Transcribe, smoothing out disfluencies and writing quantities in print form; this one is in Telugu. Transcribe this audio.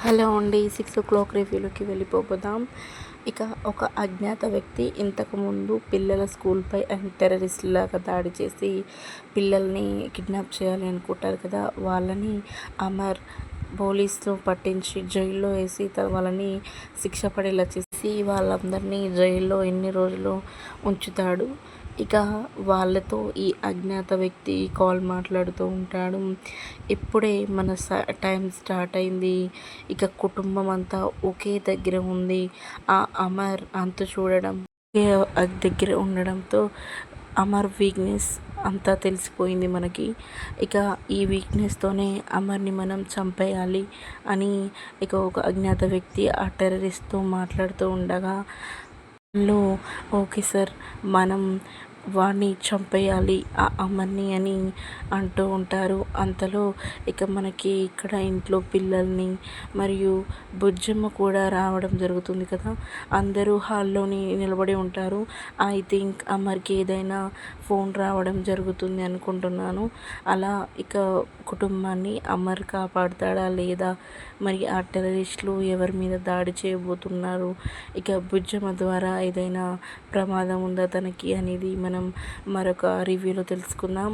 హలో అండి. 6 రివ్యూలోకి వెళ్ళిపోదాం. ఇక ఒక అజ్ఞాత వ్యక్తి ఇంతకుముందు పిల్లల స్కూల్పై టెర్రరిస్ట్ లాగా దాడి చేసి పిల్లల్ని కిడ్నాప్ చేయాలి అనుకుంటారు కదా, వాళ్ళని అమర్ పోలీసులు పట్టించి జైల్లో వేసి వాళ్ళని శిక్ష పడేలా చేసి వాళ్ళందరినీ జైల్లో ఎన్ని రోజులు ఉంచుతాడు. ఇక వాళ్ళతో ఈ అజ్ఞాత వ్యక్తి కాల్ మాట్లాడుతూ ఉంటాడు. ఇప్పుడే మన టైం స్టార్ట్ అయింది. ఇక కుటుంబం అంతా ఒకే దగ్గర ఉంది. ఆ అమర్ అంతు చూడడం ఒకే దగ్గర ఉండడంతో అమర్ వీక్నెస్ అంతా తెలిసిపోయింది మనకి. ఇక ఈ వీక్నెస్తోనే అమర్ని మనం చంపేయాలి అని ఇక ఒక అజ్ఞాత వ్యక్తి ఆ టెర్రరిస్ట్తో మాట్లాడుతూ ఉండగా ఓకే సార్, మనం వాడిని చంపేయాలి ఆ అమర్ని అని అంటూ ఉంటారు. అంతలో ఇక మనకి ఇక్కడ ఇంట్లో పిల్లల్ని మరియు బుజ్జమ్మ కూడా రావడం జరుగుతుంది కదా. అందరూ హాల్లోని నిలబడి ఉంటారు. ఐ థింక్ అమర్కి ఏదైనా ఫోన్ రావడం జరుగుతుంది అనుకుంటున్నాను. అలా ఇక కుటుంబాన్ని అమర్ కాపాడుతాడా లేదా, మరి ఆ టెర్రరిస్టులు ఎవరి మీద దాడి చేయబోతున్నారు, ఇక బుజ్జమ్మ ద్వారా ఏదైనా ప్రమాదం ఉందా తనకి అనేది మనం మరొక రివ్యూలో తెలుసుకుందాం.